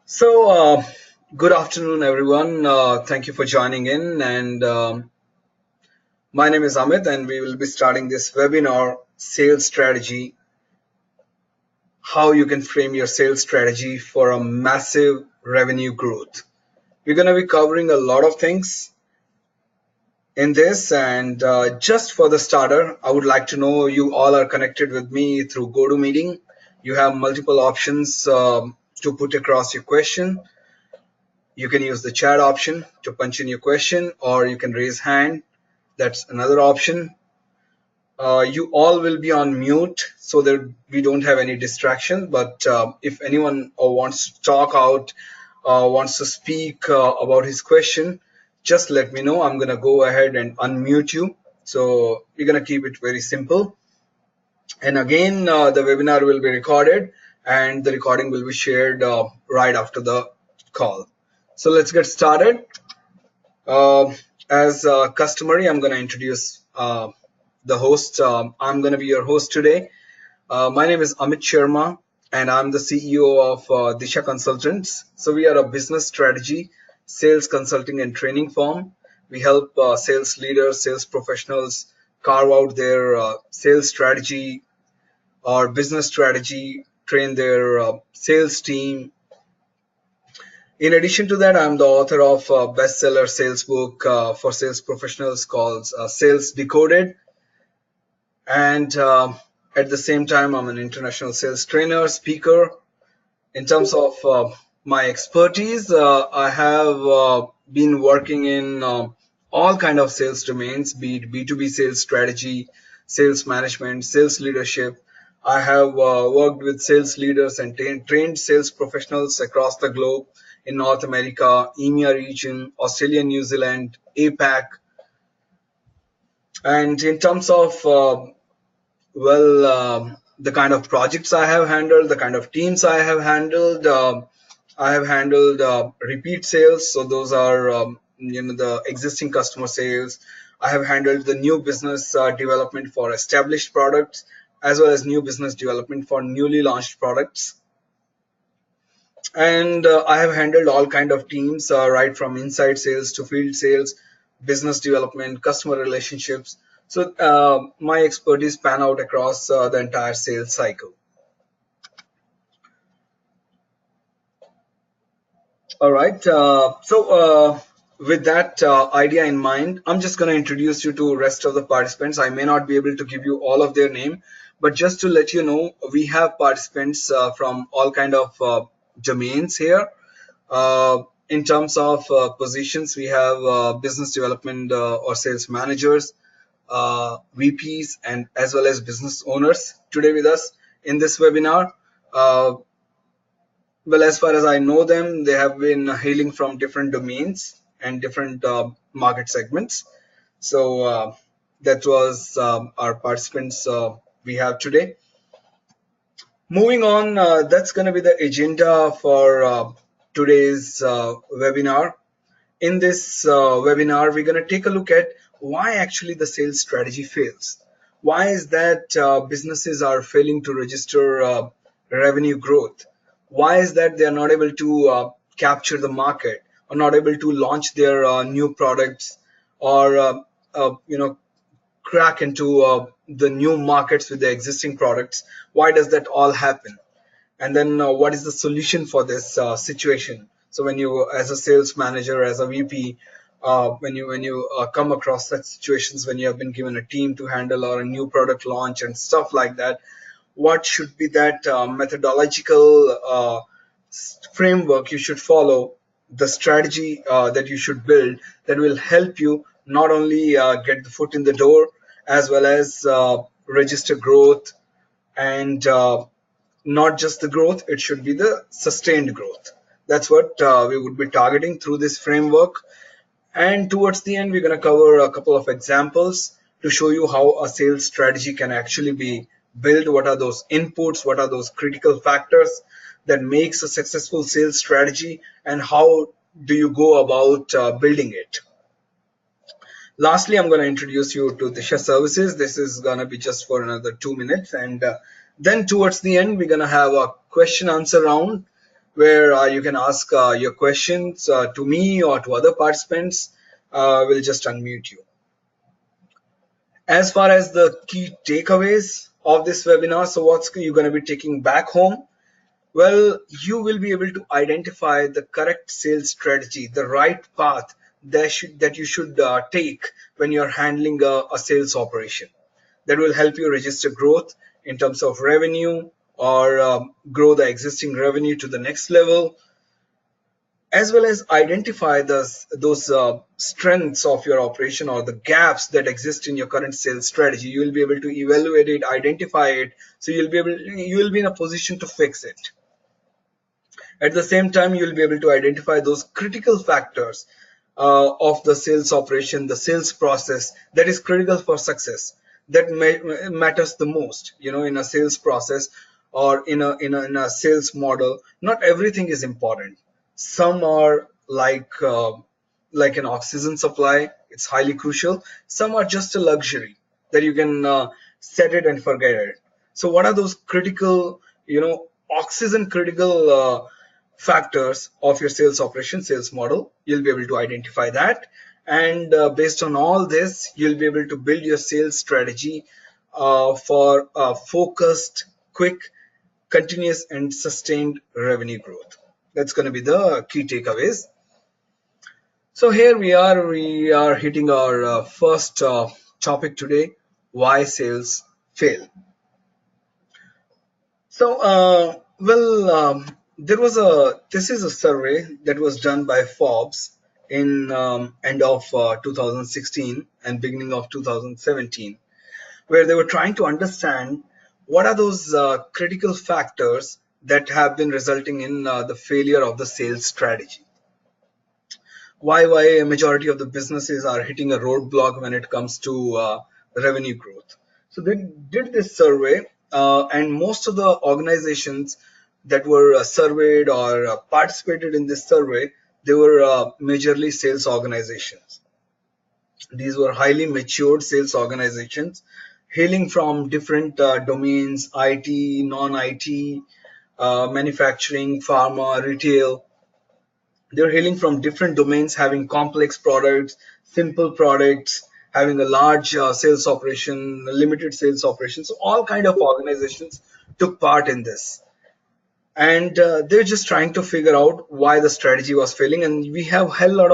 So, good afternoon, everyone. Thank you for joining in. And my name is Amit, and we will be starting this webinar sales strategy, how you can frame your sales strategy for a massive revenue growth. We're going to be covering a lot of things in this. And just for the starter, I would like to know you all are connected with me through GoToMeeting. You have multiple options to put across your question. You can use the chat option to punch in your question, or you can raise hand. That's another option. You all will be on mute so that we don't have any distraction. But if anyone wants to talk out, wants to speak about his question, just let me know. I'm gonna go ahead and unmute you. So we're gonna keep it very simple. And again, the webinar will be recorded, and the recording will be shared right after the call. So let's get started. As customary, I'm going to introduce the host. I'm going to be your host today. My name is Amit Sharma, and I'm the CEO of Disha Consultants. So we are a business strategy, sales consulting, and training firm. We help sales leaders, sales professionals carve out their sales strategy or business strategy, train their sales team. In addition to that, I'm the author of a bestseller sales book for sales professionals called Sales Decoded. And at the same time, I'm an international sales trainer, speaker. In terms of my expertise, I have been working in all kind of sales domains, be it B2B sales strategy, sales management, sales leadership. I have worked with sales leaders and trained sales professionals across the globe in North America, EMEA region, Australia, New Zealand, APAC. And in terms of the kind of projects I have handled, the kind of teams I have handled repeat sales. So those are the existing customer sales. I have handled the new business development for established products, as well as new business development for newly launched products. And I have handled all kind of teams, right from inside sales to field sales, business development, customer relationships. So my expertise span out across the entire sales cycle. All right. With that idea in mind, I'm just going to introduce you to rest of the participants. I may not be able to give you all of their name, but just to let you know, we have participants from all kind of domains here. In terms of positions, we have business development or sales managers, VPs, and as well as business owners today with us in this webinar. Uh, well, as far as I know them, they have been hailing from different domains and different market segments. So that was our participants we have today. Moving on, that's going to be the agenda for today's webinar. In this webinar, we're going to take a look at why actually the sales strategy fails. Why is that businesses are failing to register revenue growth? Why is that they are not able to capture the market or not able to launch their new products or crack into the new markets with the existing products? Why does that all happen? And then what is the solution for this situation? So when you, as a sales manager, as a VP, when you come across such situations, when you have been given a team to handle or a new product launch and stuff like that, what should be that methodological framework you should follow, the strategy that you should build that will help you not only get the foot in the door, as well as register growth, and not just the growth, it should be the sustained growth. That's what we would be targeting through this framework. And towards the end, we're going to cover a couple of examples to show you how a sales strategy can actually be built. What are those inputs? What are those critical factors that makes a successful sales strategy, and how do you go about building it? Lastly, I'm going to introduce you to Disha Services. This is going to be just for another 2 minutes. And then towards the end, we're going to have a question answer round. where you can ask your questions to me or to other participants. We'll just unmute you. As far as the key takeaways of this webinar, so what's you going to be taking back home? Well, you will be able to identify the correct sales strategy, the right path that you should take when you're handling a sales operation. That will help you register growth in terms of revenue, or grow the existing revenue to the next level, as well as identify those strengths of your operation or the gaps that exist in your current sales strategy. You will be able to evaluate it, identify it, so you will be in a position to fix it. At the same time, you'll be able to identify those critical factors of the sales operation, the sales process that is critical for success, that matters the most. In a sales process or in a sales model, not everything is important. Some are like an oxygen supply, it's highly crucial. Some are just a luxury that you can set it and forget it. So what are those critical, oxygen critical factors of your sales operation, sales model? You'll be able to identify that, and based on all this, you'll be able to build your sales strategy for focused, quick, continuous and sustained revenue growth. That's going to be the key takeaways. So here we are hitting our first topic today: why sales fail. So, there was this is a survey that was done by Forbes in end of 2016 and beginning of 2017, where they were trying to understand what are those critical factors that have been resulting in the failure of the sales strategy. Why a majority of the businesses are hitting a roadblock when it comes to revenue growth. So they did this survey, and most of the organizations that were surveyed or participated in this survey, they were majorly sales organizations. These were highly matured sales organizations hailing from different domains: IT, non-IT, manufacturing, pharma, retail. They're hailing from different domains, having complex products, simple products, having a large sales operation, limited sales operation. So all kind of organizations took part in this, and they're just trying to figure out why the strategy was failing. And we have a lot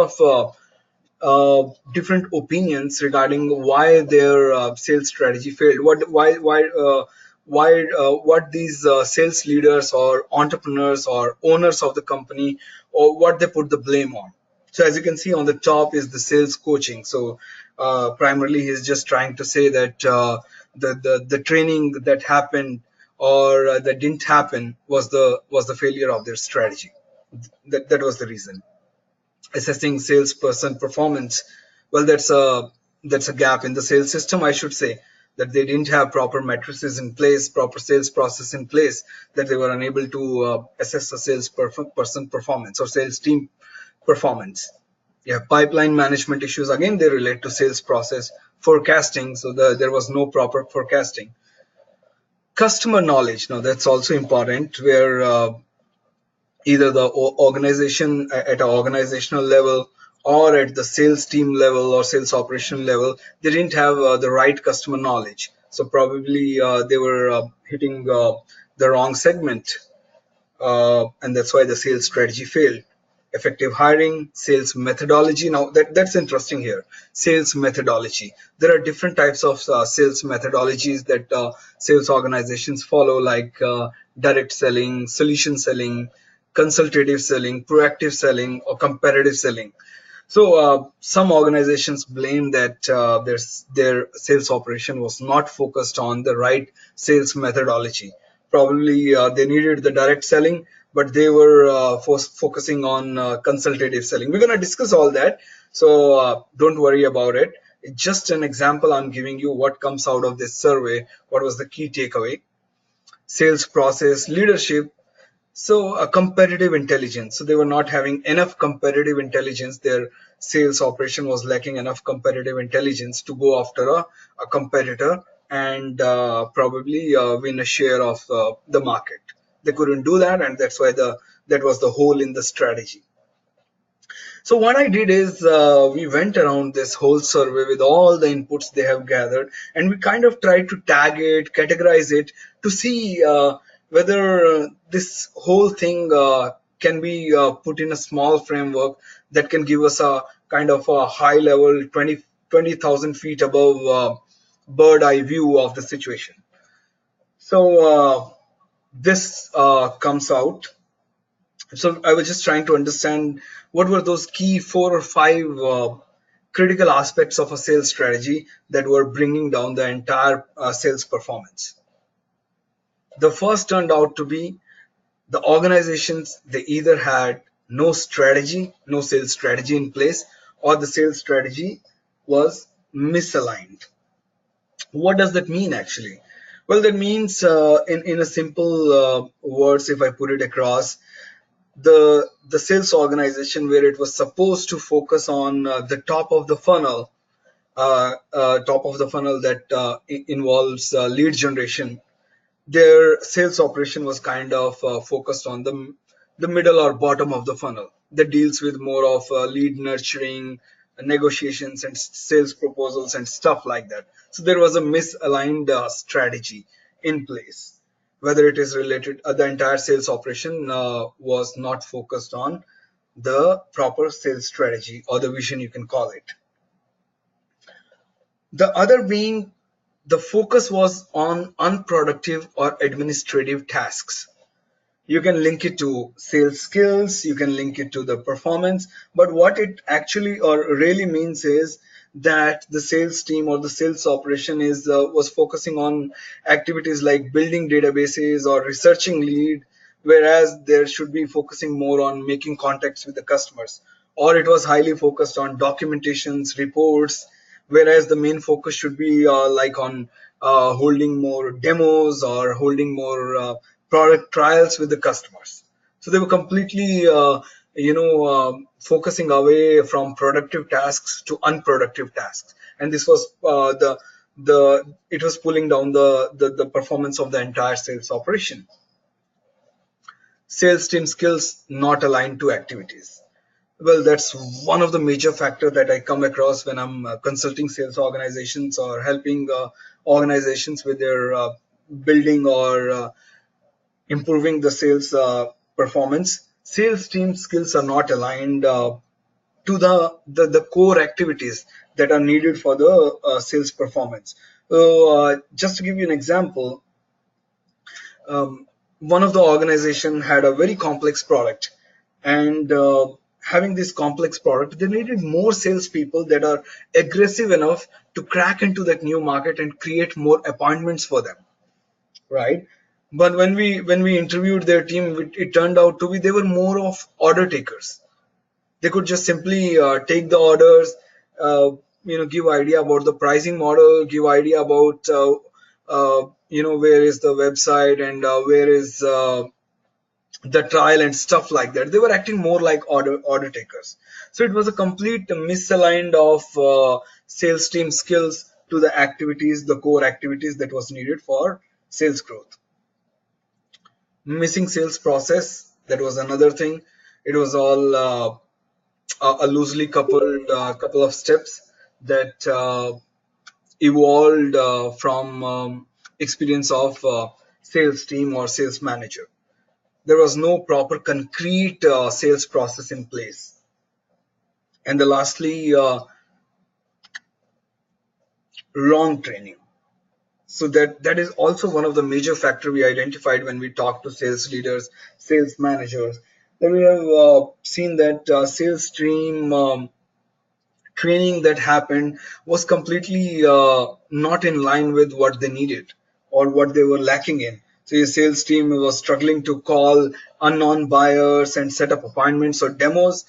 of different opinions regarding why their sales strategy failed. What these sales leaders or entrepreneurs or owners of the company, or what they put the blame on. So as you can see on the top is the sales coaching. So primarily he's just trying to say that the training that happened or that didn't happen was the failure of their strategy. That was the reason. Assessing salesperson performance, well, that's a gap in the sales system, I should say, that they didn't have proper matrices in place, proper sales process in place, that they were unable to assess a salesperson performance or sales team performance. Yeah, pipeline management issues, again they relate to sales process. Forecasting, so there was no proper forecasting. Customer knowledge, now that's also important, where either the organization at an organizational level or at the sales team level or sales operation level, they didn't have the right customer knowledge. So probably they were hitting the wrong segment, and that's why the sales strategy failed. Effective hiring, sales methodology. Now that's interesting here. Sales methodology. There are different types of sales methodologies that sales organizations follow, like direct selling, solution selling, consultative selling, proactive selling, or competitive selling. So some organizations blame that their sales operation was not focused on the right sales methodology. Probably they needed the direct selling, but they were focusing on consultative selling. We're going to discuss all that, so don't worry about it. It's just an example I'm giving you what comes out of this survey. What was the key takeaway? Sales process, leadership, so a competitive intelligence. So they were not having enough competitive intelligence. Their sales operation was lacking enough competitive intelligence to go after a competitor and probably win a share of the market. They couldn't do that, and that's why that was the hole in the strategy. So what I did is we went around this whole survey with all the inputs they have gathered, and we kind of tried to tag it, categorize it to see whether this whole thing can be put in a small framework that can give us a kind of a high level 20,000 feet above bird eye view of the situation. So this comes out. So I was just trying to understand what were those key 4 or 5 critical aspects of a sales strategy that were bringing down the entire sales performance. The first turned out to be the organizations, they either had no strategy, no sales strategy in place, or the sales strategy was misaligned. What does that mean actually? Well, that means in a simple words, if I put it across, the sales organization where it was supposed to focus on the top of the funnel that involves lead generation, their sales operation was kind of focused on the middle or bottom of the funnel that deals with more of lead nurturing, negotiations and sales proposals and stuff like that. So there was a misaligned strategy in place, whether it is related the entire sales operation was not focused on the proper sales strategy or the vision, you can call it. The other being the focus was on unproductive or administrative tasks. You can link it to sales skills, you can link it to the performance, but what it actually or really means is that the sales team or the sales operation is was focusing on activities like building databases or researching lead, whereas there should be focusing more on making contacts with the customers, or it was highly focused on documentations, reports, whereas the main focus should be like on holding more demos or holding more product trials with the customers. So they were completely focusing away from productive tasks to unproductive tasks, and this was the it was pulling down the performance of the entire sales operation. Sales team skills not aligned to activities. Well, that's one of the major factor that I come across when I'm consulting sales organizations or helping organizations with their building or improving the sales performance. Sales team skills are not aligned to the core activities that are needed for the sales performance. So, just to give you an example, one of the organization had a very complex product, and having this complex product, they needed more salespeople that are aggressive enough to crack into that new market and create more appointments for them, right? But when we interviewed their team, it turned out to be they were more of order takers. They could just simply take the orders, uh, give idea about the pricing model, give idea about where is the website and where is the trial and stuff like that. They were acting more like order takers. So it was a complete misaligned of sales team skills to the activities, the core activities that was needed for sales growth. Missing sales process, that was another thing. It was all a loosely coupled couple of steps that evolved from experience of sales team or sales manager. There was no proper concrete sales process in place. And the lastly, wrong training. So that is also one of the major factor we identified when we talked to sales leaders, sales managers. Then we have seen that sales team training that happened was completely not in line with what they needed or what they were lacking in. So your sales team was struggling to call unknown buyers and set up appointments or demos.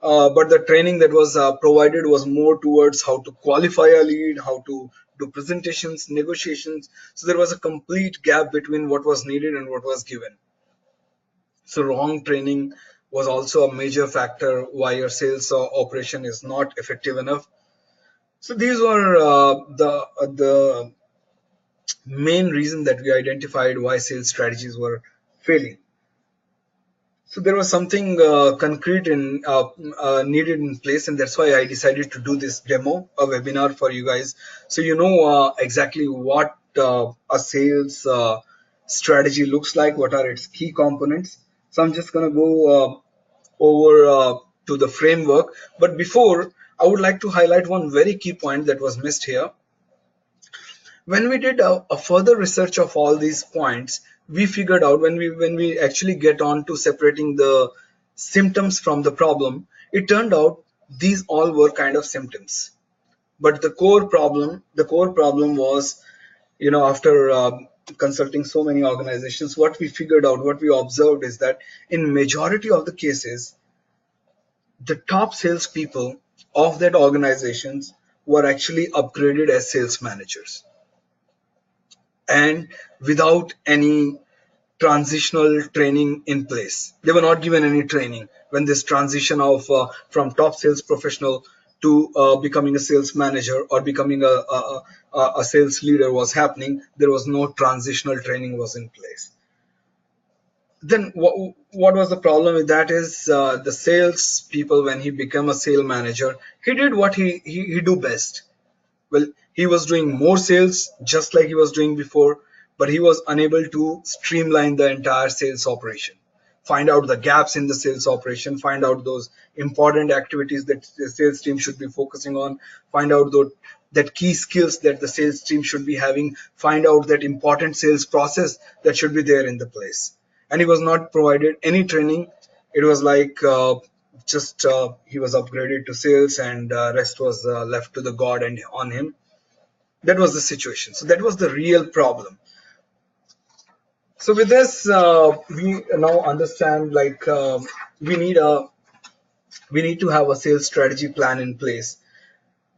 But the training that was provided was more towards how to qualify a lead, how to do presentations, negotiations. So there was a complete gap between what was needed and what was given. So wrong training was also a major factor why your sales operation is not effective enough. So these were the main reason that we identified why sales strategies were failing. So there was something concrete in needed in place, and that's why I decided to do this demo, a webinar for you guys, so you know exactly what a sales strategy looks like, what are its key components. So I'm just gonna go over to the framework, but before, I would like to highlight one very key point that was missed here. When we did a further research of all these points, we figured out, when we actually get on to separating the symptoms from the problem, it turned out these all were kind of symptoms. But the core problem was, after consulting so many organizations, what we figured out, what we observed is that in majority of the cases, the top salespeople of that organizations were actually upgraded as sales managers, and without any transitional training in place. They were not given any training when this transition of from top sales professional to becoming a sales manager or becoming a sales leader was happening. There was no transitional training was in place. Then what was the problem with that is, the sales people, when he became a sales manager, he did what he do best. Well, he was doing more sales just like he was doing before, but he was unable to streamline the entire sales operation, find out the gaps in the sales operation, find out those important activities that the sales team should be focusing on, find out that key skills that the sales team should be having, find out that important sales process that should be there in the place. And he was not provided any training. It was like, just he was upgraded to sales, and rest was left to the god and on him. That was the situation. So that was the real problem. So with this, we now understand, like, we need to have a sales strategy plan in place.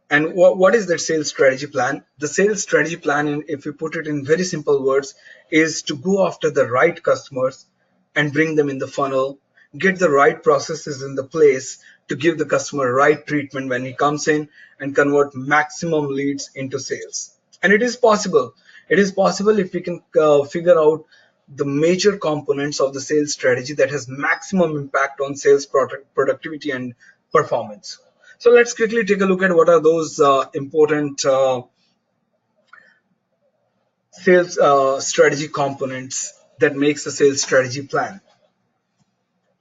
And what is that sales strategy plan? The sales strategy plan, if we put it in very simple words, is to go after the right customers and bring them in the funnel, get the right processes in the place to give the customer right treatment when he comes in, and convert maximum leads into sales. And it is possible. It is possible if we can figure out the major components of the sales strategy that has maximum impact on sales productivity and performance. So let's quickly take a look at what are those important sales strategy components that makes a sales strategy plan.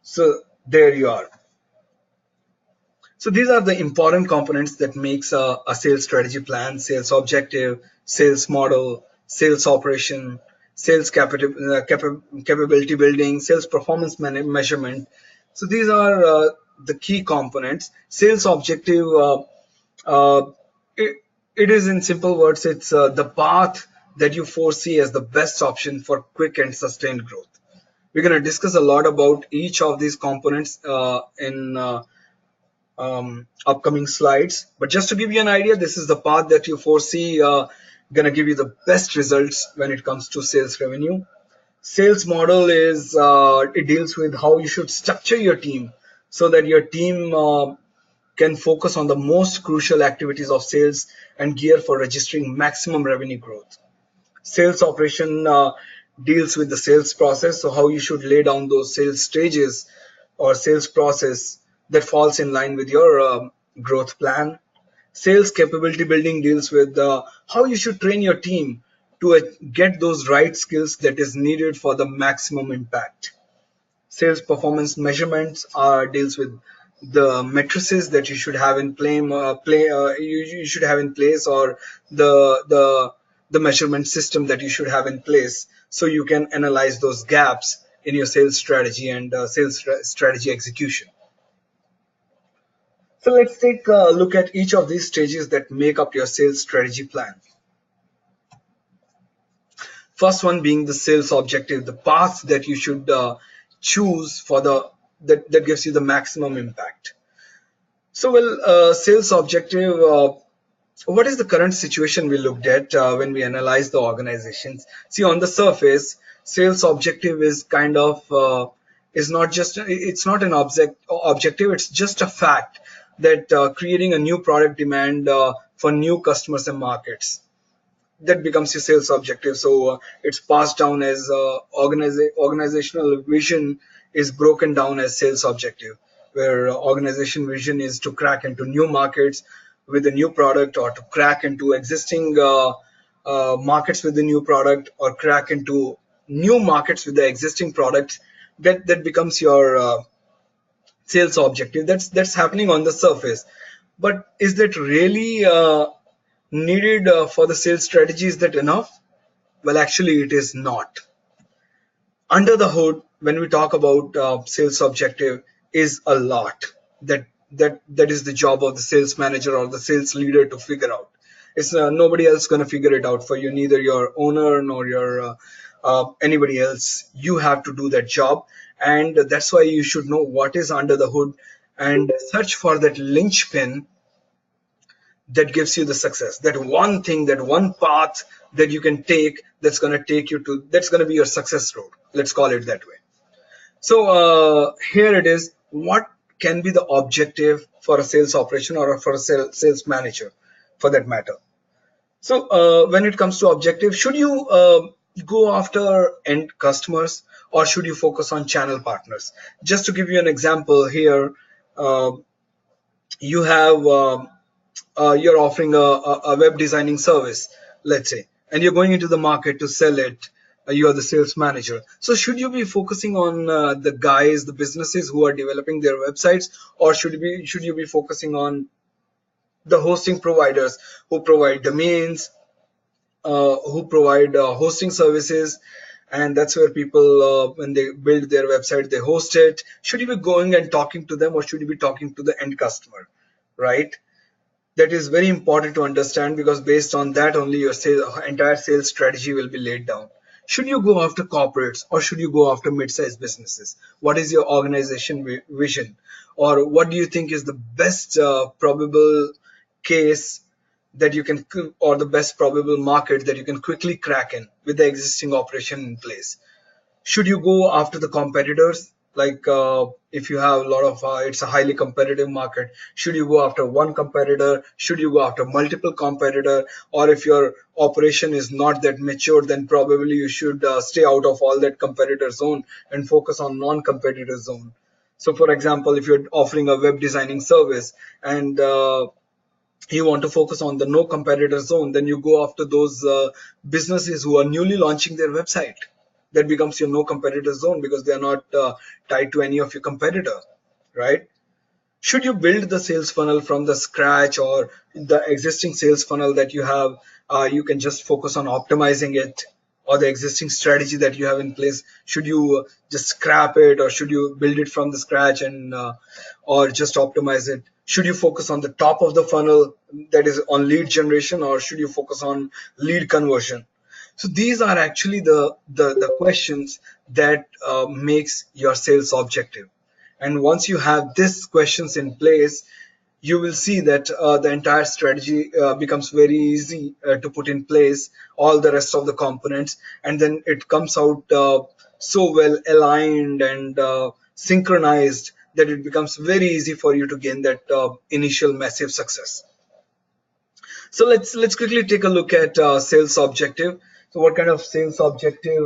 So there you are. So these are the important components that makes a sales strategy plan: sales objective, sales model, sales operation, sales capability building, sales performance measurement. So these are the key components. Sales objective, uh, it, it is, in simple words, it's the path that you foresee as the best option for quick and sustained growth. We're going to discuss a lot about each of these components in upcoming slides. But just to give you an idea, this is the path that you foresee going to give you the best results when it comes to sales revenue. Sales model is, it deals with how you should structure your team so that your team can focus on the most crucial activities of sales and gear for registering maximum revenue growth. Sales operation deals with the sales process, so how you should lay down those sales stages or sales process that falls in line with your growth plan. Sales capability building deals with how you should train your team to get those right skills that is needed for the maximum impact. Sales performance measurements deals with the matrices that you should have in you should have in place, or the measurement system that you should have in place, so you can analyze those gaps in your sales strategy and strategy execution. So let's take a look at each of these stages that make up your sales strategy plan. First one being the sales objective, the path that you should choose for that gives you the maximum impact. So, well, sales objective. What is the current situation we looked at when we analyzed the organizations? See, on the surface, sales objective is kind of is not just, it's not an objective. It's just a fact that creating a new product demand for new customers and markets, that becomes your sales objective. So it's passed down as organizational vision is broken down as sales objective, where organization vision is to crack into new markets with a new product, or to crack into existing markets with the new product, or crack into new markets with the existing products. That becomes your sales objective. That's happening on the surface, but is that really needed for the sales strategy? Is that enough? Well, actually it is not. Under the hood, when we talk about sales objective, is a lot that is the job of the sales manager or the sales leader to figure out. It's nobody else going to figure it out for you, neither your owner nor your anybody else. You have to do that job, and that's why you should know what is under the hood and search for that linchpin that gives you the success, that one thing, that one path that you can take, that's going to take you to, that's going to be your success road, let's call it that way. So here it is. What can be the objective for a sales operation or for a sales manager for that matter? So when it comes to objective, should you go after end customers, or should you focus on channel partners? Just to give you an example here, uh, you have you're offering a web designing service, let's say, and you're going into the market to sell it. You are the sales manager. So should you be focusing on the guys, the businesses who are developing their websites, or should you be focusing on the hosting providers who provide domains, who provide hosting services, and that's where people, when they build their website, they host it? Should you be going and talking to them, or should you be talking to the end customer, right? That is very important to understand, because based on that only your entire sales strategy will be laid down. Should you go after corporates, or should you go after mid-sized businesses? What is your organization vision, or what do you think is the best probable case that you can, or the best probable market that you can quickly crack in with the existing operation in place? Should you go after the competitors, like if you have a lot of it's a highly competitive market, should you go after one competitor? Should you go after multiple competitor? Or if your operation is not that mature, then probably you should stay out of all that competitor zone and focus on non-competitor zone. So for example, if you're offering a web designing service, and you want to focus on the no competitor zone, then you go after those businesses who are newly launching their website. That becomes your no competitor zone, because they are not tied to any of your competitor, right? Should you build the sales funnel from the scratch, or the existing sales funnel that you have, you can just focus on optimizing it? Or the existing strategy that you have in place, should you just scrap it, or should you build it from the scratch, and or just optimize it? Should you focus on the top of the funnel, that is on lead generation, or should you focus on lead conversion? So these are actually the questions that makes your sales objective. And once you have these questions in place, you will see that the entire strategy becomes very easy to put in place, all the rest of the components, and then it comes out so well aligned and synchronized that it becomes very easy for you to gain that initial massive success. So let's quickly take a look at sales objective. So what kind of sales objective,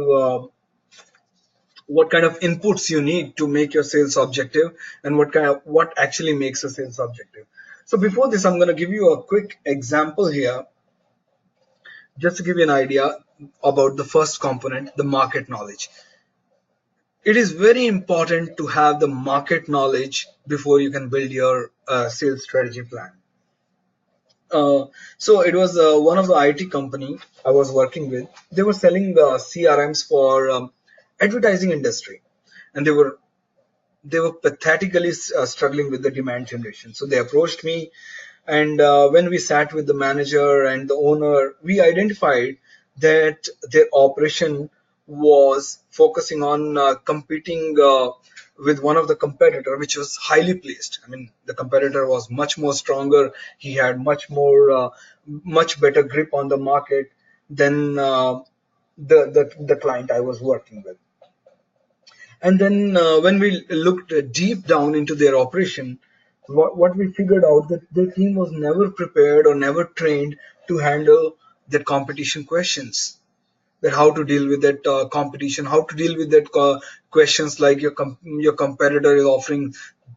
what kind of inputs you need to make your sales objective, and what actually makes a sales objective? So before this, I'm going to give you a quick example here, just to give you an idea about the first component, the market knowledge. It is very important to have the market knowledge before you can build your sales strategy plan. So it was one of the IT company I was working with. They were selling CRMs for advertising industry, and they were pathetically struggling with the demand generation. So they approached me, and when we sat with the manager and the owner, we identified that their operation was focusing on competing with one of the competitor, which was highly placed. I mean, the competitor was much more stronger. He had much better grip on the market than the client I was working with. And then when we looked deep down into their operation, what we figured out, that their team was never prepared or never trained to handle the competition questions. that how to deal with that competition, how to deal with that questions like your competitor is offering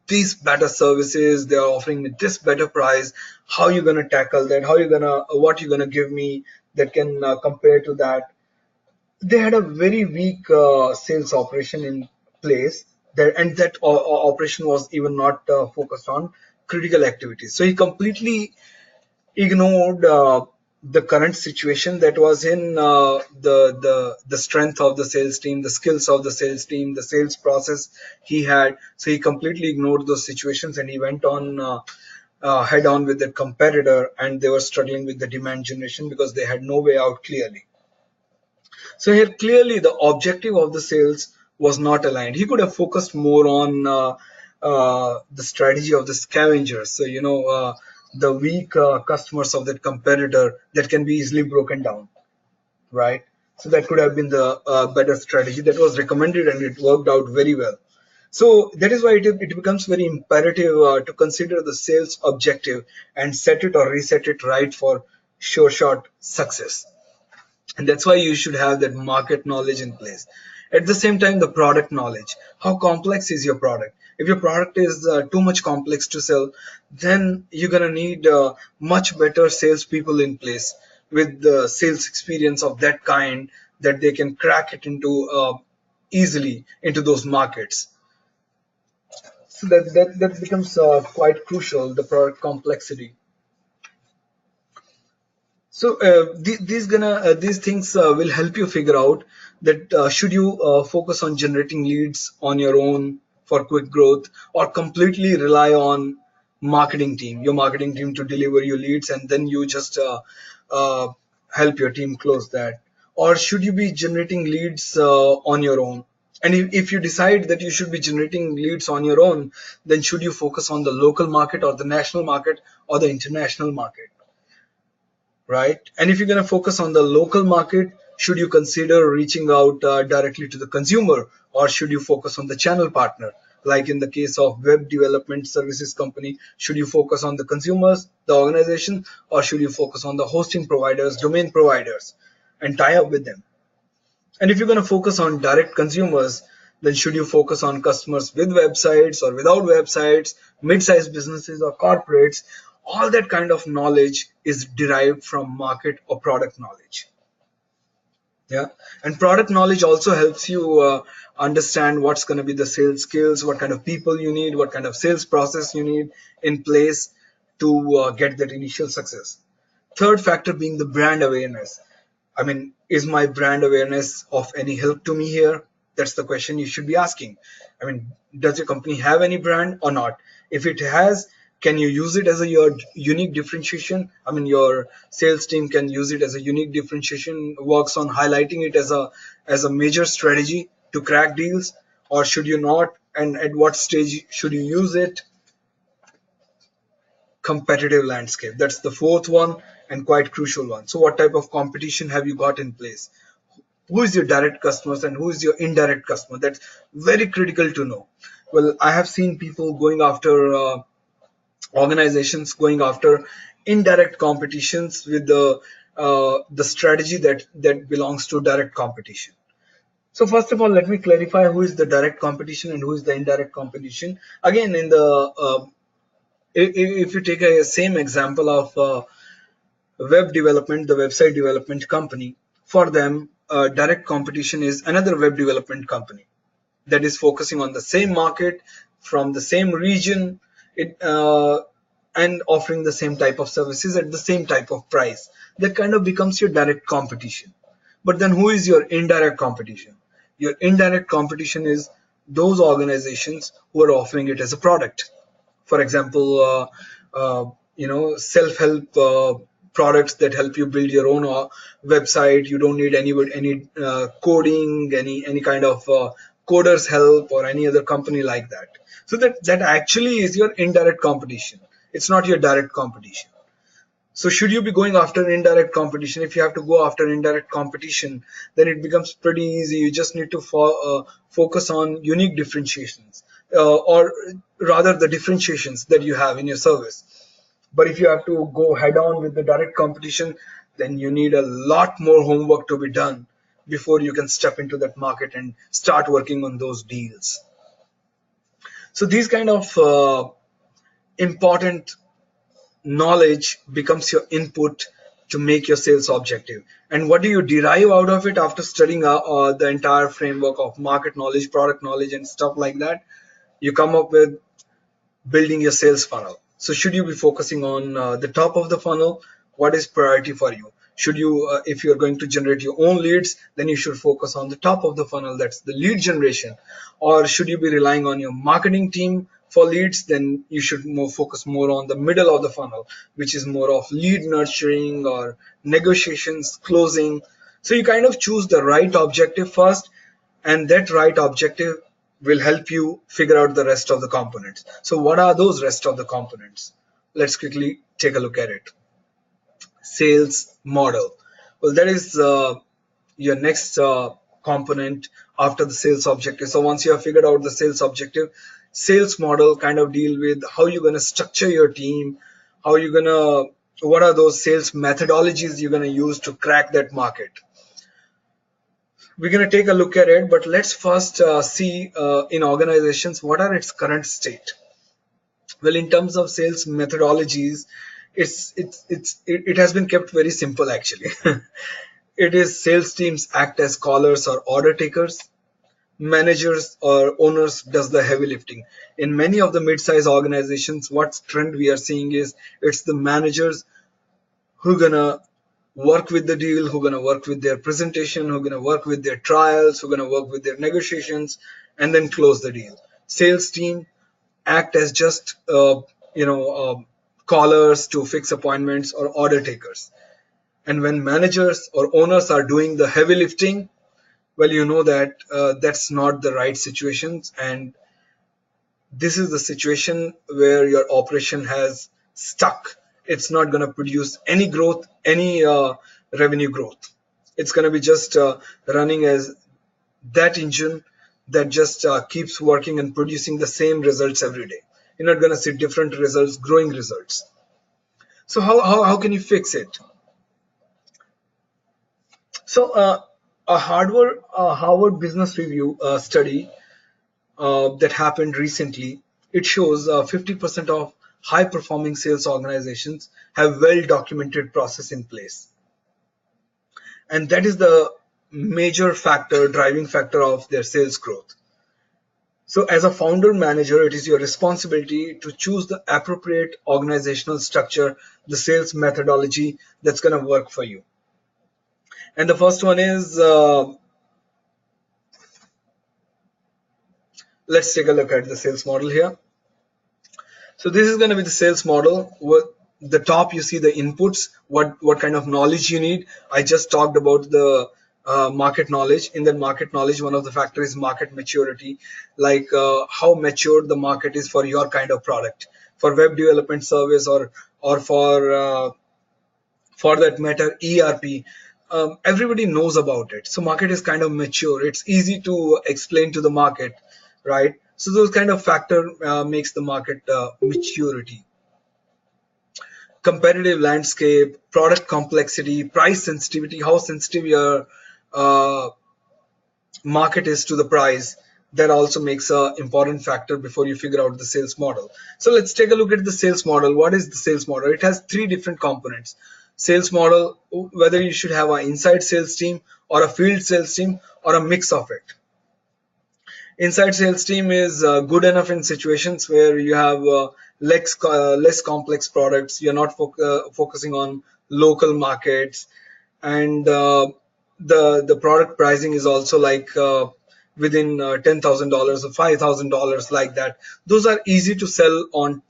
these better services, they are offering me this better price. How you gonna tackle that? How you gonna what you gonna give me that can compare to that? They had a very weak sales operation in place there, and that operation was even not focused on critical activities. So he completely ignored the current situation that was in the strength of the sales team, the skills of the sales team, the sales process he had. So he completely ignored those situations and he went on head on with the competitor, and they were struggling with the demand generation because they had no way out clearly. So here clearly the objective of the sales was not aligned. He could have focused more on the strategy of the scavengers. So the weak customers of that competitor that can be easily broken down, right? So that could have been the better strategy that was recommended, and it worked out very well. So that is why it becomes very imperative to consider the sales objective and set it or reset it right for sure shot success. And that's why you should have that market knowledge in place. At the same time, the product knowledge. How complex is your product? If your product is too much complex to sell, then you're gonna need much better salespeople in place with the sales experience of that kind, that they can crack it into easily into those markets. So that becomes quite crucial, the product complexity. So these things will help you figure out that should you focus on generating leads on your own for quick growth, or completely rely on your marketing team to deliver you leads, and then you just uh, help your team close that, or should you be generating leads on your own? And if you decide that you should be generating leads on your own, then should you focus on the local market or the national market or the international market? Right? And if you're going to focus on the local market, should you consider reaching out directly to the consumer, or should you focus on the channel partner? Like in the case of web development services company, should you focus on the consumers, the organization, or should you focus on the hosting providers, domain providers, and tie up with them? And if you're going to focus on direct consumers, then should you focus on customers with websites or without websites, mid-sized businesses or corporates? All that kind of knowledge is derived from market or product knowledge. Yeah, and product knowledge also helps you understand what's going to be the sales skills, what kind of people you need, what kind of sales process you need in place to get that initial success. Third factor being the brand awareness. I mean, is my brand awareness of any help to me here? That's the question you should be asking. I mean, does your company have any brand or not? If it has, can you use it as a your unique differentiation? I mean, your sales team can use it as a unique differentiation, works on highlighting it as a major strategy to crack deals, or should you not? And at what stage should you use it? Competitive landscape. That's the fourth one and quite crucial one. So what type of competition have you got in place? Who is your direct customers and who is your indirect customer? That's very critical to know. Well, I have seen people going after organizations going after indirect competitions with the strategy that belongs to direct competition. So first of all, let me clarify who is the direct competition and who is the indirect competition. Again, in the if you take a same example of web development, the website development company, for them, direct competition is another web development company that is focusing on the same market from the same region, and offering the same type of services at the same type of price. That kind of becomes your direct competition. But then who is your indirect competition? Your indirect competition is those organizations who are offering it as a product. For example, self-help products that help you build your own website. You don't need any coding, any kind of coders help or any other company like that. So that actually is your indirect competition. It's not your direct competition. So should you be going after indirect competition? If you have to go after indirect competition, then it becomes pretty easy. You just need to focus on unique differentiations, or rather the differentiations that you have in your service. But if you have to go head on with the direct competition, then you need a lot more homework to be done before you can step into that market and start working on those deals. So these kind of important knowledge becomes your input to make your sales objective. And what do you derive out of it after studying the entire framework of market knowledge, product knowledge, and stuff like that? You come up with building your sales funnel. So should you be focusing on the top of the funnel? What is priority for you? Should you, if you're going to generate your own leads, then you should focus on the top of the funnel, that's the lead generation. Or should you be relying on your marketing team for leads? Then you should focus more on the middle of the funnel, which is more of lead nurturing or negotiations, closing. So you kind of choose the right objective first, and that right objective will help you figure out the rest of the components. So what are those rest of the components? Let's quickly take a look at it. Sales model. Well, that is your next component after the sales objective. So once you have figured out the sales objective, sales model kind of deal with how you're going to structure your team, how you're going to, what are those sales methodologies you're going to use to crack that market. We're going to take a look at it, but let's first see in organizations what are its current state. Well, in terms of sales methodologies, it has been kept very simple actually. It is sales teams act as callers or order takers. Managers or owners does the heavy lifting. In many of the mid-sized organizations, what trend we are seeing is it's the managers who gonna work with the deal, who gonna work with their presentation, who gonna work with their trials, who gonna work with their negotiations, and then close the deal. Sales team act as just callers to fix appointments or order takers. And when managers or owners are doing the heavy lifting, well, you know that that's not the right situations, and this is the situation where your operation has stuck. It's not going to produce any growth, any revenue growth. It's going to be just running as that engine that just keeps working and producing the same results every day. You're not going to see different results, growing results. So how can you fix it? So a Harvard Business Review study that happened recently, it shows 50% of high performing sales organizations have well documented process in place, and that is the major factor, driving factor of their sales growth. So as a founder manager, it is your responsibility to choose the appropriate organizational structure, the sales methodology that's going to work for you. And the first one is let's take a look at the sales model here. So this is going to be the sales model. The top, you see the inputs, what kind of knowledge you need. I just talked about the market knowledge. In that market knowledge, one of the factors is market maturity, like how mature the market is for your kind of product, for web development service, or for that matter ERP. Everybody knows about it, so market is kind of mature. It's easy to explain to the market, right? So those kind of factor makes the market maturity. Competitive landscape, product complexity, price sensitivity, how sensitive your market is to the price. That also makes an important factor before you figure out the sales model. So let's take a look at the sales model. What is the sales model? It has three different components. Sales model, whether you should have an inside sales team or a field sales team or a mix of it. Inside sales team is good enough in situations where you have less complex products. You're not focusing on local markets, and the product pricing is also like within $10,000 or $5,000, like that. Those are easy to sell on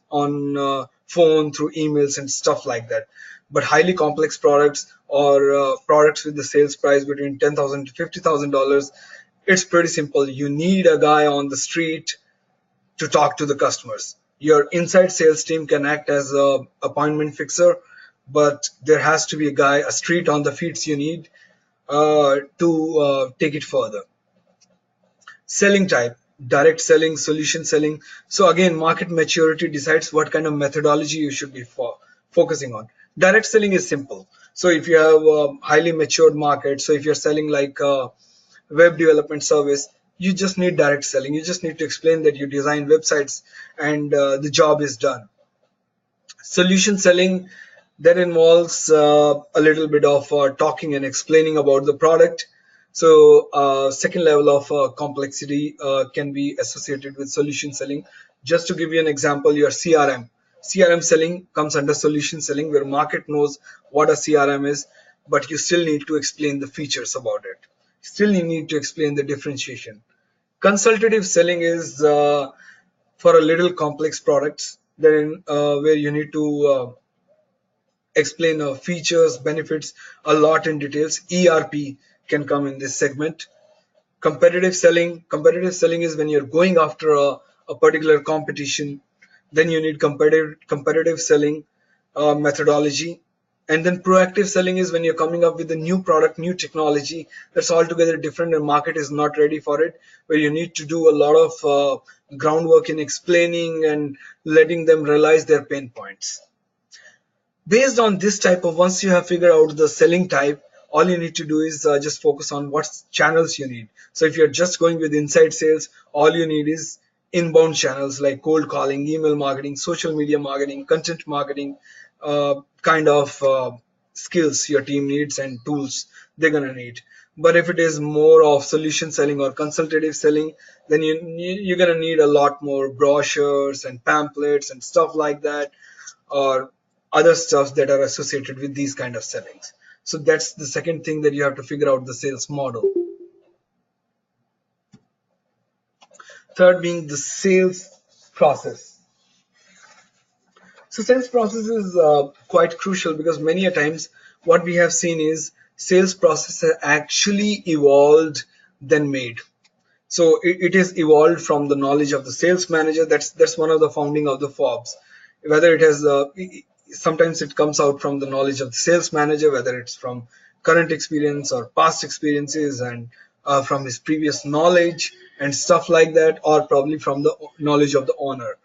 phone, through emails and stuff like that. But highly complex products, or products with the sales price between $10,000 to $50,000, it's pretty simple. You need a guy on the street to talk to the customers. Your inside sales team can act as a appointment fixer, but there has to be a guy, a street on the feet you need to take it further. Selling type, direct selling, solution selling. So again, market maturity decides what kind of methodology you should be focusing on. Direct selling is simple. So if you have a highly matured market, so if you're selling like a web development service, you just need direct selling. You just need to explain that you design websites and the job is done. Solution selling then involves a little bit of talking and explaining about the product. So second level of complexity can be associated with solution selling. Just to give you an example, your CRM selling comes under solution selling, where market knows what a CRM is, but you still need to explain the features about it. Still you need to explain the differentiation. Consultative selling is for a little complex products, then where you need to explain features, benefits a lot in details. ERP can come in this segment. Competitive selling is when you're going after a particular competition. Then you need competitive selling methodology. And then proactive selling is when you're coming up with a new product, new technology that's altogether different and market is not ready for it, where you need to do a lot of groundwork in explaining and letting them realize their pain points. Based on this type of, once you have figured out the selling type, all you need to do is just focus on what channels you need. So if you're just going with inside sales, all you need is inbound channels like cold calling, email marketing, social media marketing, content marketing, kind of skills your team needs and tools they're gonna need. But if it is more of solution selling or consultative selling, then you're gonna need a lot more brochures and pamphlets and stuff like that, or other stuff that are associated with these kind of sellings. So that's the second thing that you have to figure out the sales model. Third being the sales process. So sales process is quite crucial because many a times what we have seen is sales process has actually evolved than made. So it is evolved from the knowledge of the sales manager. That's one of the founding of the FOBs. Whether it has sometimes it comes out from the knowledge of the sales manager, whether it's from current experience or past experiences and from his previous knowledge and stuff like that, or probably from the knowledge of the owner.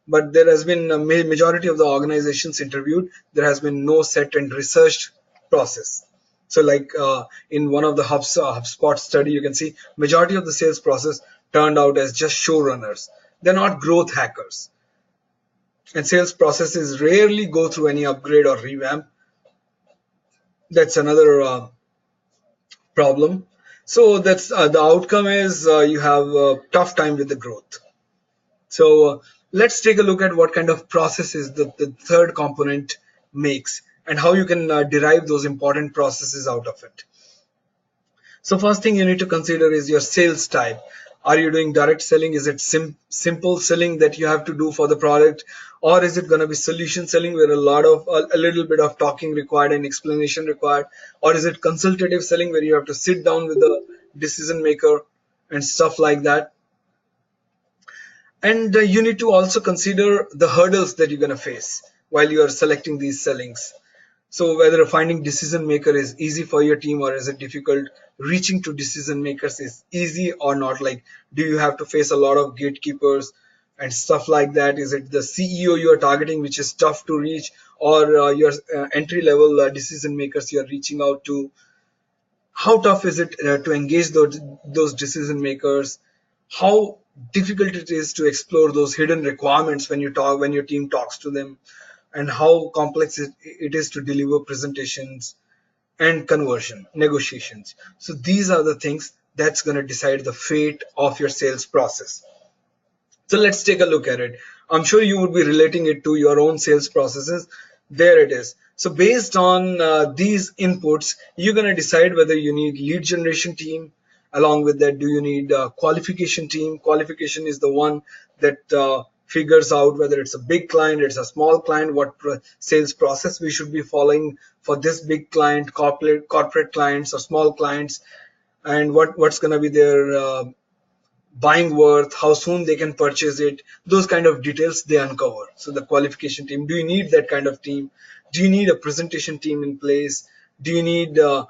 But there has been a majority of the organizations interviewed, there has been no set and researched process. So like in one of the HubSpot study, you can see majority of the sales process turned out as just showrunners. They're not growth hackers. And sales processes rarely go through any upgrade or revamp. That's another problem. So that's the outcome is you have a tough time with the growth. So let's take a look at what kind of processes the third component makes and how you can derive those important processes out of it. So first thing you need to consider is your sales type. Are you doing direct selling? Is it simple selling that you have to do for the product, or is it going to be solution selling where a little bit of talking required and explanation required, or is it consultative selling where you have to sit down with the decision maker and stuff like that? And you need to also consider the hurdles that you're going to face while you are selecting these sellings. So whether finding decision maker is easy for your team or is it difficult, reaching to decision makers is easy or not, like do you have to face a lot of gatekeepers and stuff like that? Is it the CEO you are targeting which is tough to reach, or your entry level decision makers you are reaching out to? How tough is it to engage those decision makers? How difficult it is to explore those hidden requirements when your team talks to them, and how complex it is to deliver presentations and conversion negotiations. So these are the things that's going to decide the fate of your sales process. So let's take a look at it. I'm sure you would be relating it to your own sales processes. There it is. So based on these inputs, you're going to decide whether you need lead generation team. Along with that, do you need a qualification team? Qualification is the one that figures out whether it's a big client, it's a small client, what sales process we should be following for this big client, corporate clients or small clients, and what's going to be their buying worth, how soon they can purchase it, those kind of details they uncover. So the qualification team, do you need that kind of team? Do you need a presentation team in place? Do you need a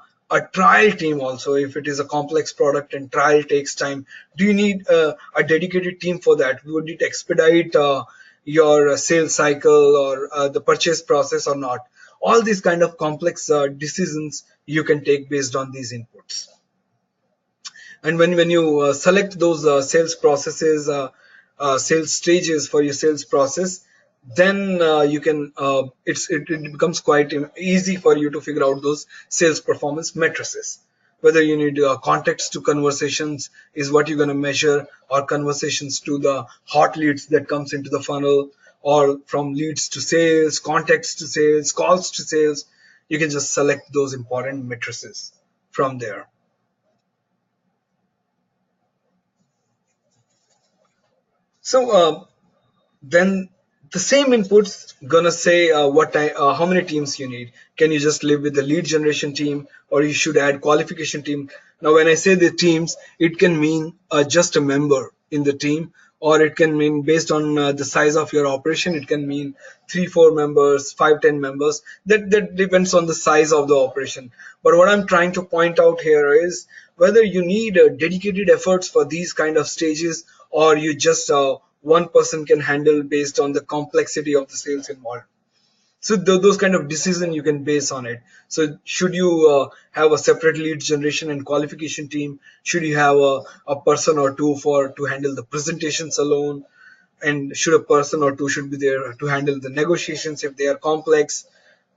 trial team also if it is a complex product and trial takes time? Do you need a dedicated team for that? Would it expedite your sales cycle or the purchase process or not? All these kind of complex decisions you can take based on these inputs. And when you select those sales processes, sales stages for your sales process, then you can it becomes quite easy for you to figure out those sales performance matrices. Whether you need context to conversations is what you're going to measure, or conversations to the hot leads that comes into the funnel, or from leads to sales, contacts to sales, calls to sales. You can just select those important matrices from there. So then the same inputs gonna say how many teams you need. Can you just live with the lead generation team, or you should add qualification team? Now when I say the teams, it can mean just a member in the team, or it can mean based on the size of your operation, it can mean 3 4 members, 5 10 members. That depends on the size of the operation. But what I'm trying to point out here is whether you need dedicated efforts for these kind of stages, or you just one person can handle based on the complexity of the sales involved. So those kind of decision you can base on it. So should you have a separate lead generation and qualification team? Should you have a person or two for to handle the presentations alone? And should a person or two should be there to handle the negotiations if they are complex,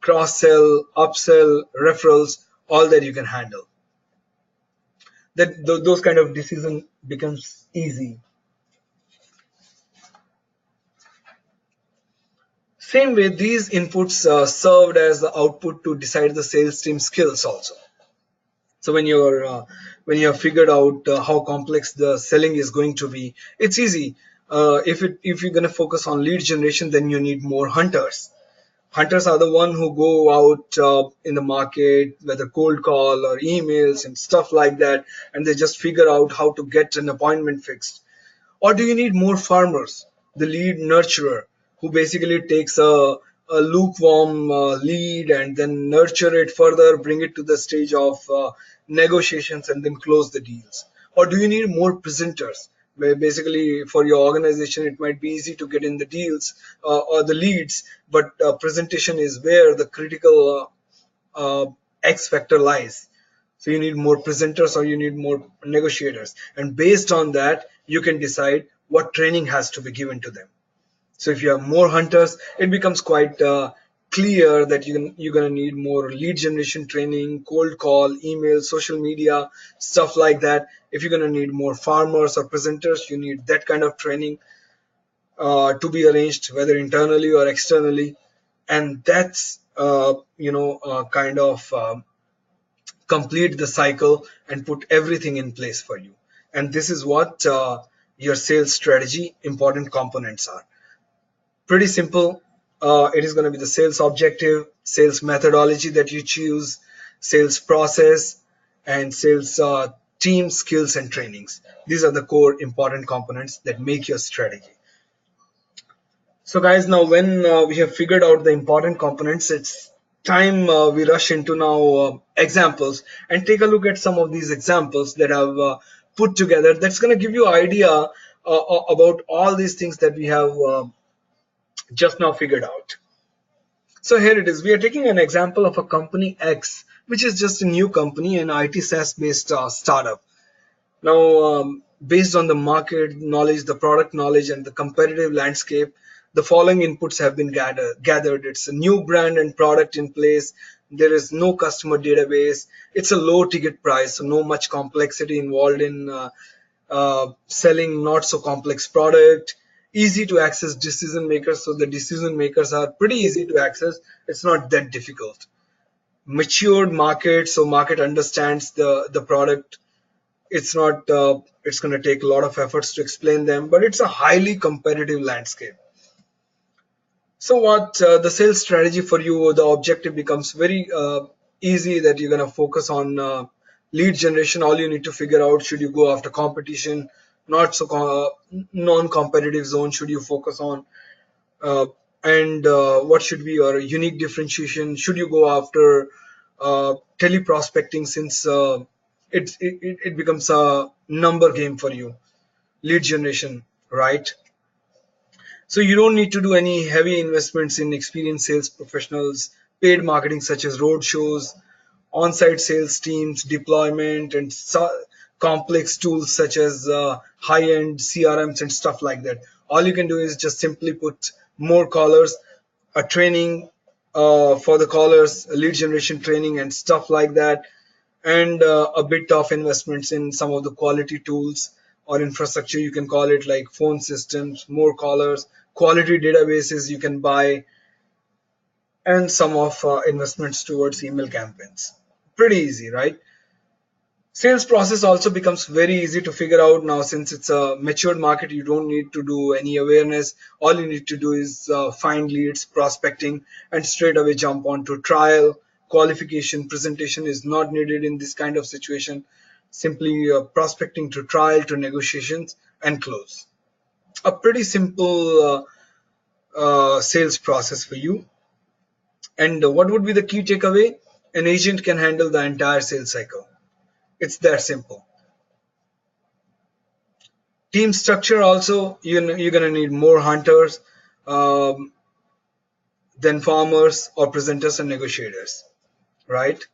cross sell, upsell, referrals, all that you can handle. Those kind of decision becomes easy. Same way, these inputs served as the output to decide the sales team skills also. So when you have figured out how complex the selling is going to be, it's easy. If you're going to focus on lead generation, then you need more hunters. Hunters are the one who go out in the market, whether cold call or emails and stuff like that, and they just figure out how to get an appointment fixed. Or do you need more farmers, the lead nurturer, who basically takes a lukewarm lead and then nurture it further, bring it to the stage of negotiations and then close the deals? Or do you need more presenters, where basically for your organization it might be easy to get in the deals or the leads, but presentation is where the critical X factor lies. So you need more presenters or you need more negotiators. And based on that, you can decide what training has to be given to them. So if you have more hunters, it becomes quite clear that you're going to need more lead generation training, cold call, email, social media, stuff like that. If you're going to need more farmers or presenters, you need that kind of training to be arranged, whether internally or externally. And that's, kind of complete the cycle and put everything in place for you. And this is what your sales strategy important components are. Pretty simple. It is going to be the sales objective, sales methodology that you choose, sales process, and sales team skills and trainings. These are the core important components that make your strategy. So guys, now when we have figured out the important components, it's time we rush into now examples and take a look at some of these examples that I've put together. That's going to give you idea about all these things that we have just now figured out. So here it is. We are taking an example of a company X, which is just a new company, an IT SaaS based startup. Now, based on the market knowledge, the product knowledge, and the competitive landscape, the following inputs have been gathered. It's a new brand and product in place. There is no customer database. It's a low ticket price, so no much complexity involved in selling not so complex product. Easy to access decision makers, so the decision makers are pretty easy to access. It's not that difficult. Matured market, so market understands the product. It's not it's going to take a lot of efforts to explain them, but it's a highly competitive landscape. So what the sales strategy for you, the objective becomes very easy, that you're going to focus on lead generation. All you need to figure out, should you go after competition, not so non-competitive zone, should you focus on, uh, and what should be your unique differentiation? Should you go after teleprospecting, since it becomes a number game for you, lead generation, right? So you don't need to do any heavy investments in experienced sales professionals. paid marketing such as road shows, on-site sales teams, deployment, and complex tools such as high-end CRMs and stuff like that. All you can do is just simply put more callers, a training for the callers, lead generation training and stuff like that, and a bit of investments in some of the quality tools or infrastructure. You can call it like phone systems, more callers, quality databases you can buy, and some of investments towards email campaigns. Pretty easy, right? Sales process also becomes very easy to figure out now since it's a matured market. You don't need to do any awareness. All you need to do is find leads, prospecting, and straight away jump onto trial. Qualification, presentation is not needed in this kind of situation. Simply prospecting to trial to negotiations and close. A pretty simple sales process for you. And what would be the key takeaway? An agent can handle the entire sales cycle. It's that simple. Team structure also, you're going to need more hunters um, than farmers or presenters and negotiators, right?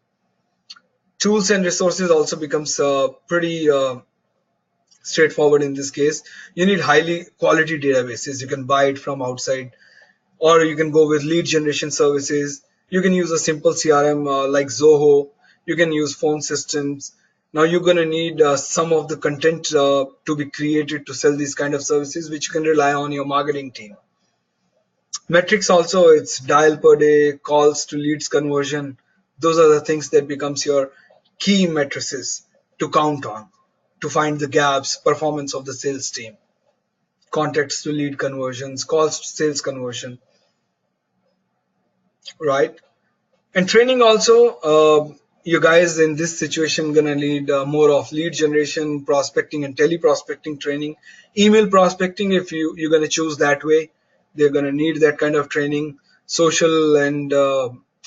Tools and resources also becomes pretty straightforward in this case. You need highly quality databases. You can buy it from outside, or you can go with lead generation services. You can use a simple CRM like Zoho. You can use phone systems. Now you're going to need some of the content to be created to sell these kind of services, which you can rely on your marketing team. Metrics also, it's dial per day, calls to leads conversion. Those are the things that becomes your key matrices to count on, to find the gaps, performance of the sales team, contacts to lead conversions, calls to sales conversion, right? And training also, you guys in this situation gonna need more of lead generation, prospecting, and teleprospecting training. Email prospecting, if you're gonna choose that way, they're gonna need that kind of training. Social and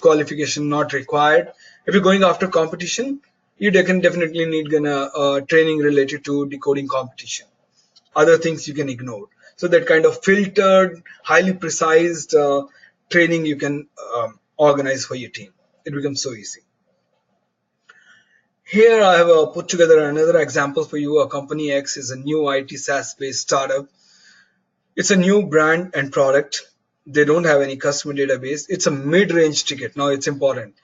qualification not required. If you're going after competition, you can definitely need gonna training related to decoding competition. Other things you can ignore. So that kind of filtered, highly precise training you can organize for your team. It becomes so easy. Here I have put together another example for you. A company X is a new IT SaaS-based startup. It's a new brand and product. They don't have any customer database. It's a mid-range ticket. Now it's important.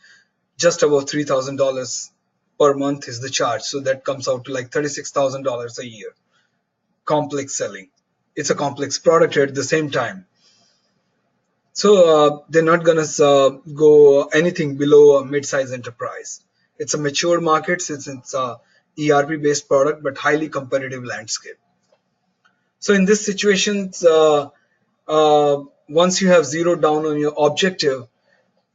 Just about $3,000 per month is the charge. So that comes out to like $36,000 a year. Complex selling. It's a complex product at the same time. So they're not gonna go anything below a mid-size enterprise. It's a mature market since it's a ERP-based product, but highly competitive landscape. So in this situation, once you have zeroed down on your objective,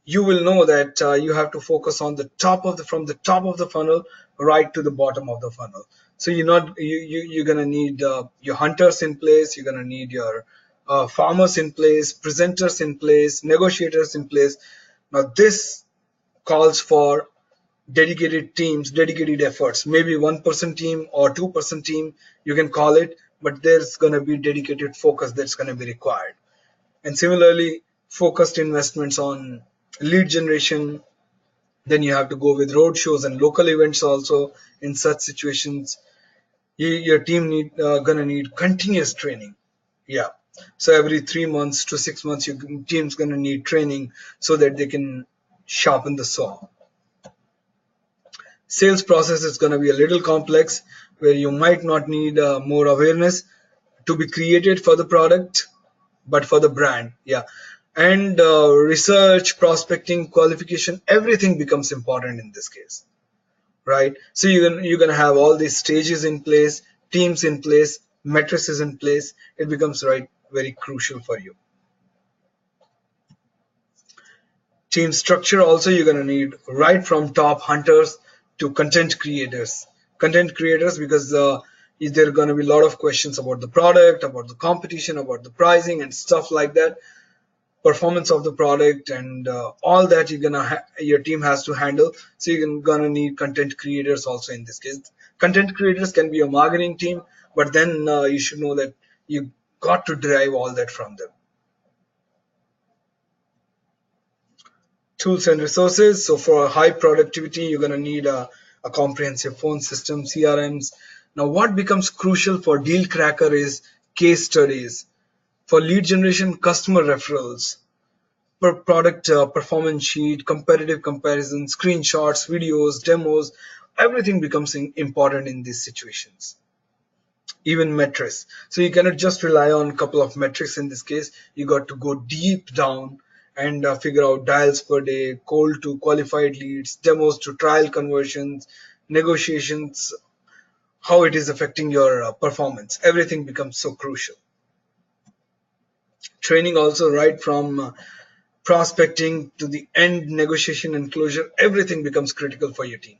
you will know that you have to focus on the top of the from the top of the funnel right to the bottom of the funnel. So you're gonna need your hunters in place. You're gonna need your farmers in place, presenters in place, negotiators in place. Now this calls for dedicated teams, dedicated efforts. Maybe 1% team or 2% team, you can call it, but there's gonna be dedicated focus that's gonna be required. And similarly, focused investments on lead generation. Then you have to go with road shows and local events also. In such situations, your team gonna need continuous training. Yeah. So every 3 months to 6 months, your team's gonna need training so that they can sharpen the saw. Sales process is gonna be a little complex, where you might not need more awareness to be created for the product, but for the brand. Yeah. And research, prospecting, qualification, everything becomes important in this case, right? So you're gonna have all these stages in place, teams in place, matrices in place. It becomes right very crucial for you. Team structure also, you're gonna need right from top hunters to content creators, because there are going to be a lot of questions about the product, about the competition, about the pricing and stuff like that, performance of the product, and all that your team has to handle. So you're gonna need content creators also in this case. Content creators can be a marketing team, but then you should know that you got to derive all that from them. Tools and resources. So for high productivity, you're going to need a comprehensive phone system, CRMs. Now, what becomes crucial for deal cracker is case studies. For lead generation, customer referrals, per product performance sheet, competitive comparison, screenshots, videos, demos. Everything becomes important in these situations. Even metrics. So you cannot just rely on a couple of metrics in this case. You got to go deep down and figure out dials per day, cold to qualified leads, demos to trial conversions, negotiations, how it is affecting your performance. Everything becomes so crucial. Training also, right from prospecting to the end negotiation and closure, everything becomes critical for your team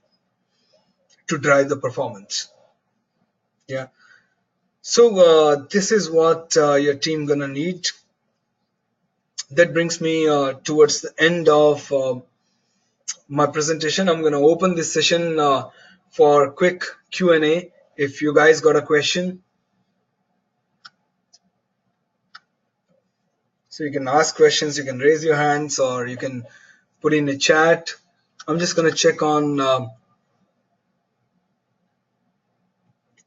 to drive the performance. Yeah. So this is what your team gonna need. That brings me towards the end of my presentation. I'm gonna open this session for quick Q&A. If you guys got a question, so you can ask questions, you can raise your hands, or you can put in a chat. I'm just gonna check on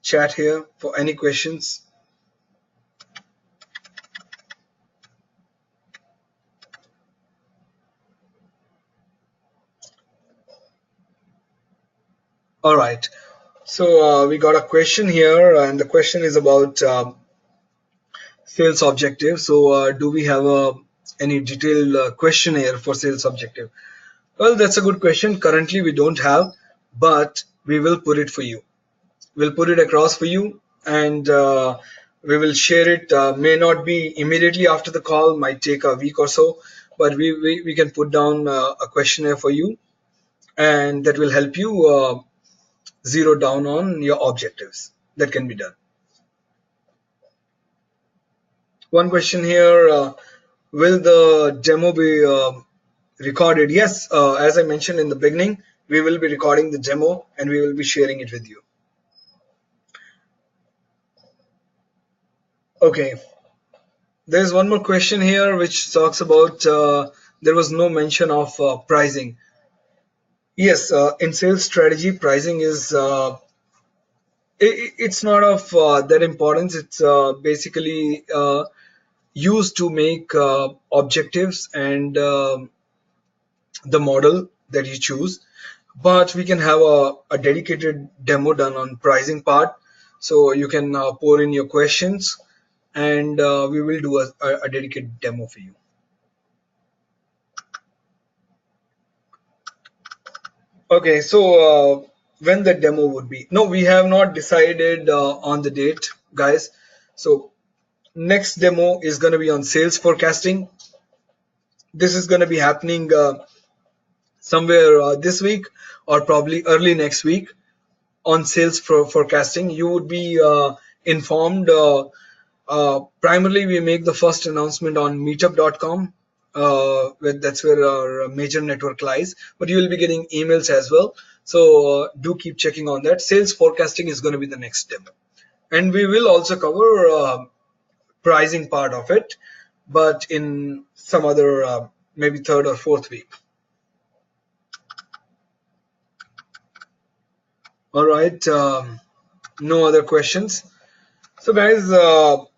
chat here for any questions. All right. So we got a question here, and the question is about sales objective. So do we have any detailed questionnaire for sales objective? Well, that's a good question. Currently, we don't have, but we will put it for you. We'll put it across for you, and we will share it. May not be immediately after the call, might take a week or so, but we can put down a questionnaire for you, and that will help you zero down on your objectives. That can be done. One question here, will the demo be recorded? Yes, as I mentioned in the beginning, we will be recording the demo and we will be sharing it with you. Okay, there's one more question here which talks about there was no mention of pricing. Yes, in sales strategy, pricing is it's not of that importance. It's basically used to make objectives and the model that you choose, but we can have a dedicated demo done on pricing part, so you can pour in your questions and we will do a dedicated demo for you. Okay, so when the demo would be, no, we have not decided on the date, guys. So next demo is going to be on sales forecasting. This is going to be happening somewhere this week or probably early next week. On sales forecasting, you would be informed. Primarily, we make the first announcement on meetup.com. That's where our major network lies, but you will be getting emails as well. So do keep checking on that. Sales forecasting is going to be the next demo. And we will also cover pricing part of it, but in some other, maybe third or fourth week. All right. No other questions. So guys,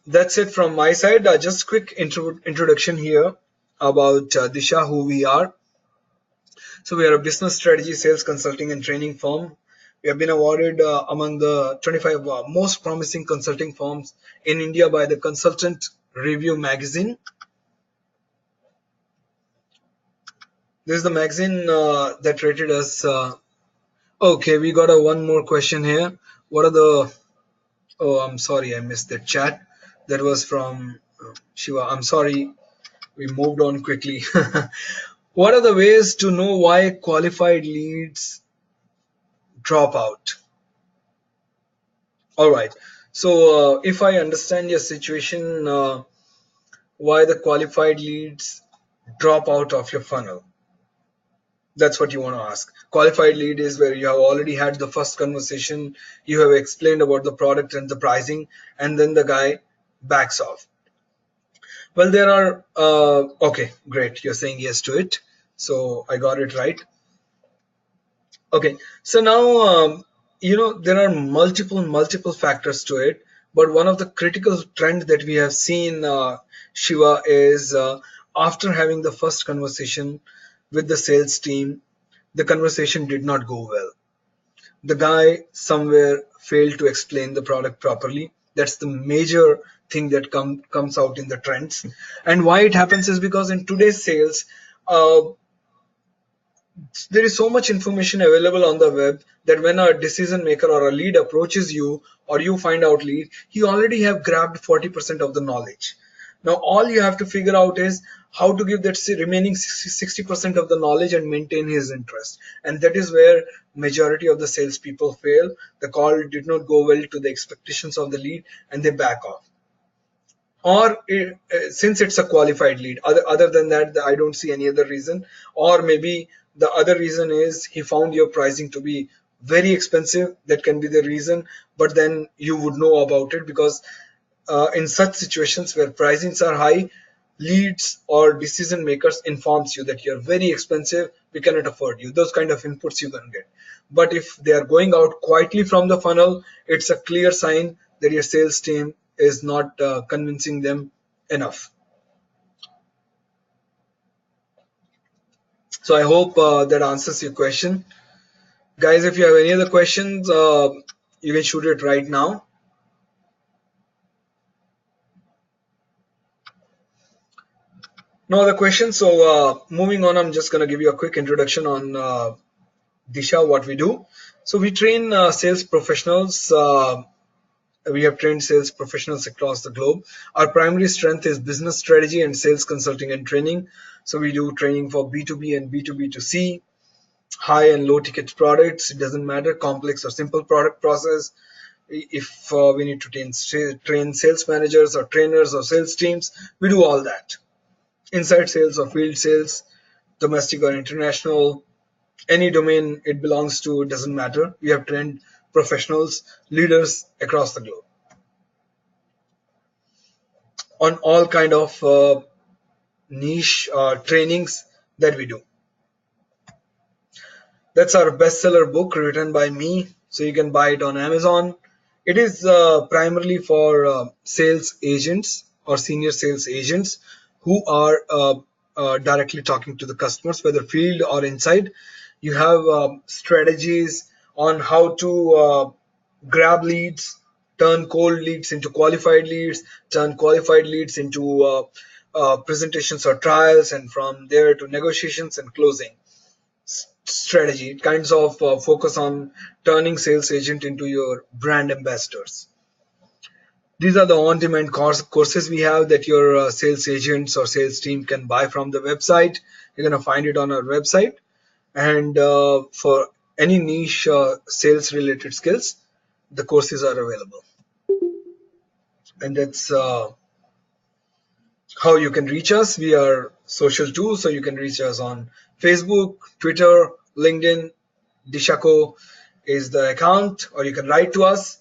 that's it from my side. Just quick introduction here about Disha, who we are. So we are a business strategy, sales consulting and training firm. We have been awarded among the 25 most promising consulting firms in India by the Consultant Review magazine. This is the magazine that rated us. Okay, we got one more question here. What are the... Oh, I'm sorry, I missed that chat. That was from Shiva. I'm sorry, we moved on quickly. What are the ways to know why qualified leads drop out? All right. So if I understand your situation, why the qualified leads drop out of your funnel? That's what you want to ask. Qualified lead is where you have already had the first conversation, you have explained about the product and the pricing, and then the guy backs off. Well, there are, okay, great. You're saying yes to it. So I got it right. Okay, so now there are multiple factors to it, but one of the critical trend that we have seen, Shiva, is after having the first conversation with the sales team, the conversation did not go well. The guy somewhere failed to explain the product properly. That's the major thing that comes out in the trends. And why it happens is because in today's sales, uh, there is so much information available on the web that when a decision maker or a lead approaches you or you find out lead, he already have grabbed 40% of the knowledge. Now all you have to figure out is how to give that remaining 60% of the knowledge and maintain his interest. And that is where majority of the salespeople fail. The call did not go well to the expectations of the lead and they back off. Or since it's a qualified lead, other than that, I don't see any other reason. Or maybe the other reason is he found your pricing to be very expensive. That can be the reason, but then you would know about it because in such situations where pricings are high, leads or decision makers informs you that you're very expensive, we cannot afford you. Those kind of inputs you can get. But if they are going out quietly from the funnel, it's a clear sign that your sales team is not convincing them enough. So I hope that answers your question. Guys, if you have any other questions, you can shoot it right now. No other questions. So moving on, I'm just going to give you a quick introduction on Disha, what we do. So we train sales professionals. We have trained sales professionals across the globe. Our primary strength is business strategy and sales consulting and training. So we do training for B2B and B2B2C, high and low ticket products. It doesn't matter, complex or simple product process. If we need to train sales managers or trainers or sales teams, we do all that. Inside sales or field sales, domestic or international, any domain it belongs to, it doesn't matter. We have trained professionals, leaders across the globe on all kind of niche trainings that we do. That's our bestseller book written by me, so you can buy it on Amazon. It is primarily for sales agents or senior sales agents who are directly talking to the customers, whether field or inside. You have strategies on how to grab leads, turn cold leads into qualified leads, turn qualified leads into presentations or trials, and from there to negotiations and closing strategy. It kinds of focus on turning sales agent into your brand ambassadors. These are the on-demand courses we have that your sales agents or sales team can buy from the website. You're gonna find it on our website. And for any niche sales related skills, the courses are available. And that's how you can reach us. We are social too, so you can reach us on Facebook, Twitter, LinkedIn. Dishako is the account, or you can write to us.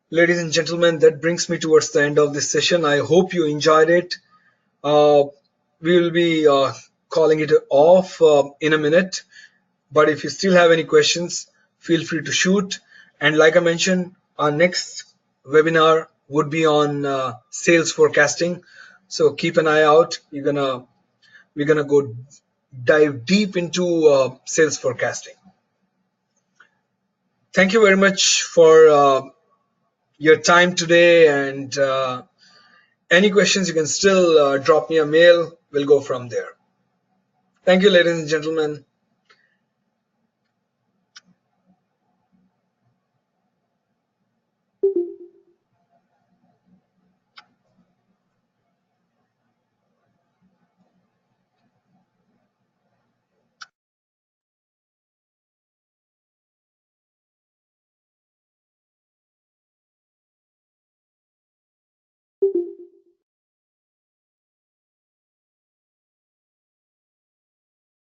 Ladies and gentlemen, that brings me towards the end of this session. I hope you enjoyed it. Uh, we will be calling it off in a minute, but if you still have any questions, feel free to shoot. And like I mentioned, our next webinar would be on sales forecasting. So keep an eye out. We're gonna go dive deep into sales forecasting. Thank you very much for your time today, and any questions you can still drop me a mail. We'll go from there. Thank you, ladies and gentlemen.